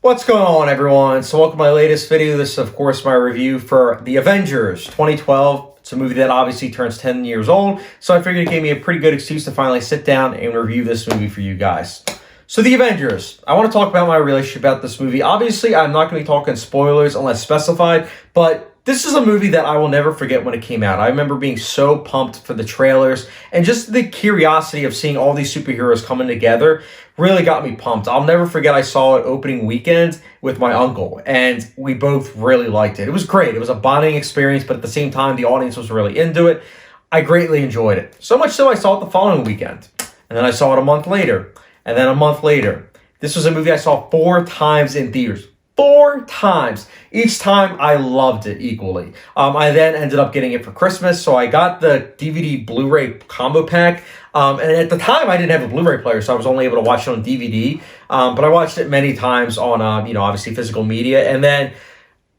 What's going on, everyone? So welcome to my latest video. This is, of course, my review for The Avengers 2012. It's a movie that obviously turns 10 years old, so I figured it gave me a pretty good excuse to finally sit down and review this movie for you guys. So The Avengers. I want to talk about my relationship about this movie. Obviously, I'm not going to be talking spoilers unless specified, but this is a movie that I will never forget when it came out. I remember being so pumped for the trailers, and just the curiosity of seeing all these superheroes coming together really got me pumped. I'll never forget I saw it opening weekend with my uncle, and we both really liked it. It was great. It was a bonding experience, but at the same time, the audience was really into it. I greatly enjoyed it. So much so I saw it the following weekend, and then I saw it a month later, and then a month later. This was a movie I saw 4 times in theaters. 4 times. Each time I loved it equally. I then ended up getting it for Christmas, so I got the DVD Blu-ray combo pack. And at the time, I didn't have a Blu-ray player, so I was only able to watch it on DVD. But I watched it many times on, obviously physical media. And then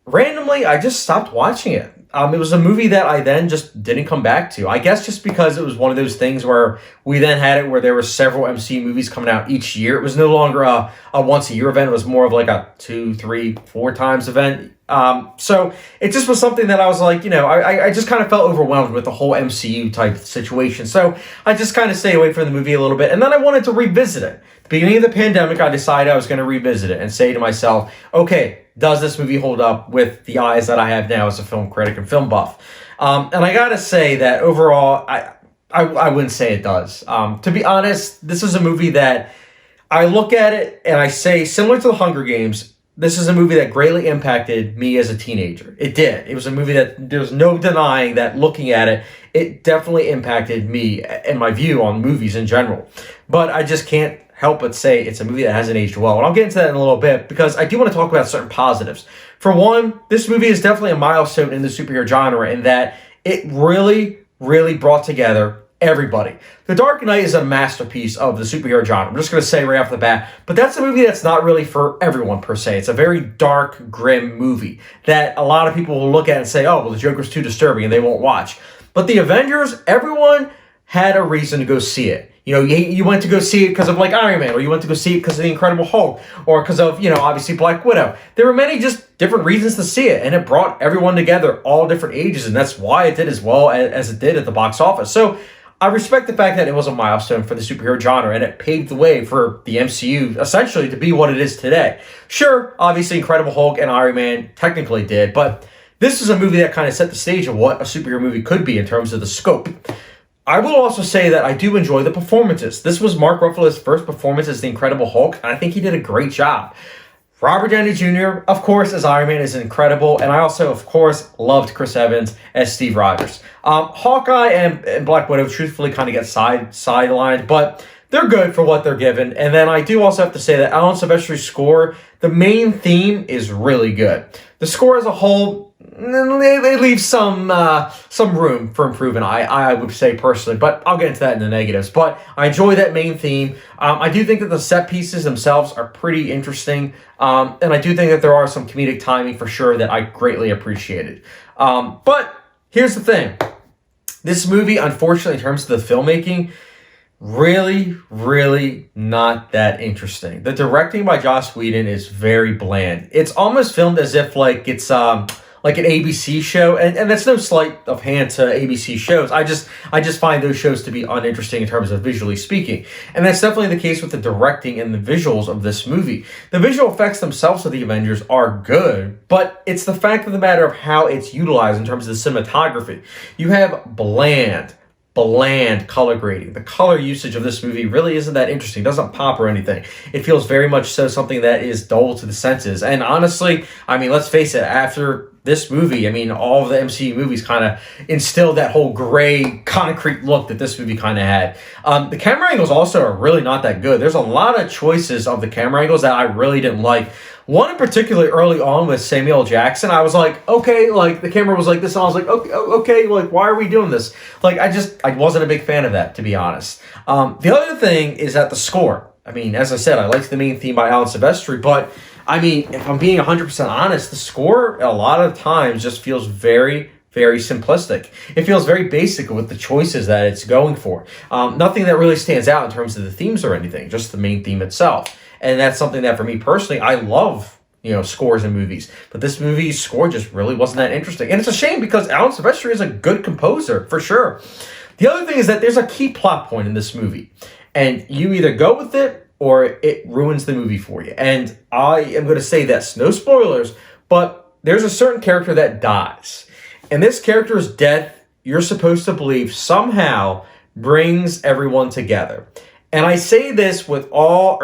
randomly, I just stopped watching it. It was a movie that I then just didn't come back to. I guess just because it was one of those things where we then had it where there were several MCU movies coming out each year. It was no longer a once-a-year event. It was more of like a 2, 3, 4 times event. So it just was something that I was like, I just kind of felt overwhelmed with the whole MCU type situation. So I just kind of stayed away from the movie a little bit. And then I wanted to revisit it. At the beginning of the pandemic, I decided I was going to revisit it and say to myself, okay, does this movie hold up with the eyes that I have now as a film critic and film buff? And I gotta say that overall, I wouldn't say it does. To be honest, this is a movie that I look at it and I say, similar to The Hunger Games, this is a movie that greatly impacted me as a teenager. It did. It was a movie that there's no denying that looking at it, it definitely impacted me and my view on movies in general. But I just can't help but say it's a movie that hasn't aged well. And I'll get into that in a little bit because I do want to talk about certain positives. For one, this movie is definitely a milestone in the superhero genre in that it really, really brought together everybody. The Dark Knight is a masterpiece of the superhero genre. I'm just going to say right off the bat, but that's a movie that's not really for everyone per se. It's a very dark, grim movie that a lot of people will look at and say, oh, well, the Joker's too disturbing and they won't watch. But the Avengers, everyone had a reason to go see it. You went to go see it because of like Iron Man, or you went to go see it because of the Incredible Hulk, or because of, obviously Black Widow. There were many just different reasons to see it, and it brought everyone together, all different ages, and that's why it did as well as it did at the box office. So I respect the fact that it was a milestone for the superhero genre, and it paved the way for the MCU essentially to be what it is today. Sure, obviously Incredible Hulk and Iron Man technically did, but this is a movie that kind of set the stage of what a superhero movie could be in terms of the scope. I will also say that I do enjoy the performances. This was Mark Ruffalo's first performance as the Incredible Hulk, and I think he did a great job. Robert Downey Jr., of course, as Iron Man is incredible, and I also, of course, loved Chris Evans as Steve Rogers. Hawkeye and Black Widow truthfully kind of get sidelined, but they're good for what they're given. And then I do also have to say that Alan Silvestri's score, the main theme is really good. The score as a whole, they leave some room for improvement, I would say personally, but I'll get into that in the negatives. But I enjoy that main theme. I do think that the set pieces themselves are pretty interesting, and I do think that there are some comedic timing for sure that I greatly appreciated. But here's the thing. This movie, unfortunately, in terms of the filmmaking, really, really not that interesting. The directing by Joss Whedon is very bland. It's almost filmed as if like it's like an ABC show, and that's no slight of hand to ABC shows. I just find those shows to be uninteresting in terms of visually speaking. And that's definitely the case with the directing and the visuals of this movie. The visual effects themselves of the Avengers are good, but it's the fact of the matter of how it's utilized in terms of the cinematography. You have bland color grading. The color usage of this movie really isn't that interesting. It doesn't pop or anything. It feels very much so something that is dull to the senses. And honestly, let's face it, after this movie, all of the MCU movies kind of instilled that whole gray concrete look that this movie kind of had. The camera angles also are really not that good. There's a lot of choices of the camera angles that I really didn't like. One in particular early on with Samuel Jackson, I was like, okay, like the camera was like this, and I was like, okay, like why are we doing this? Like I wasn't a big fan of that, to be honest. The other thing is that the score. As I said, I liked the main theme by Alan Silvestri, but if I'm being 100% honest, the score a lot of times just feels very, very simplistic. It feels very basic with the choices that it's going for. Nothing that really stands out in terms of the themes or anything, just the main theme itself. And that's something that for me personally, I love, scores in movies. But this movie's score just really wasn't that interesting. And it's a shame because Alan Silvestri is a good composer, for sure. The other thing is that there's a key plot point in this movie. And you either go with it or it ruins the movie for you. And I am going to say this, no spoilers, but there's a certain character that dies. And this character's death, you're supposed to believe, somehow brings everyone together. And I say this with all...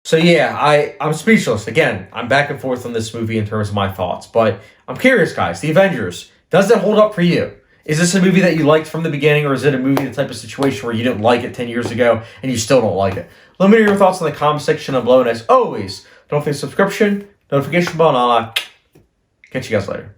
So yeah, I'm speechless. Again, I'm back and forth on this movie in terms of my thoughts. But I'm curious, guys. The Avengers, does it hold up for you? Is this a movie that you liked from the beginning, or is it a movie, the type of situation where you didn't like it 10 years ago and you still don't like it? Let me know your thoughts in the comment section down below. And as always, don't forget subscription, notification bell, and I'll catch you guys later.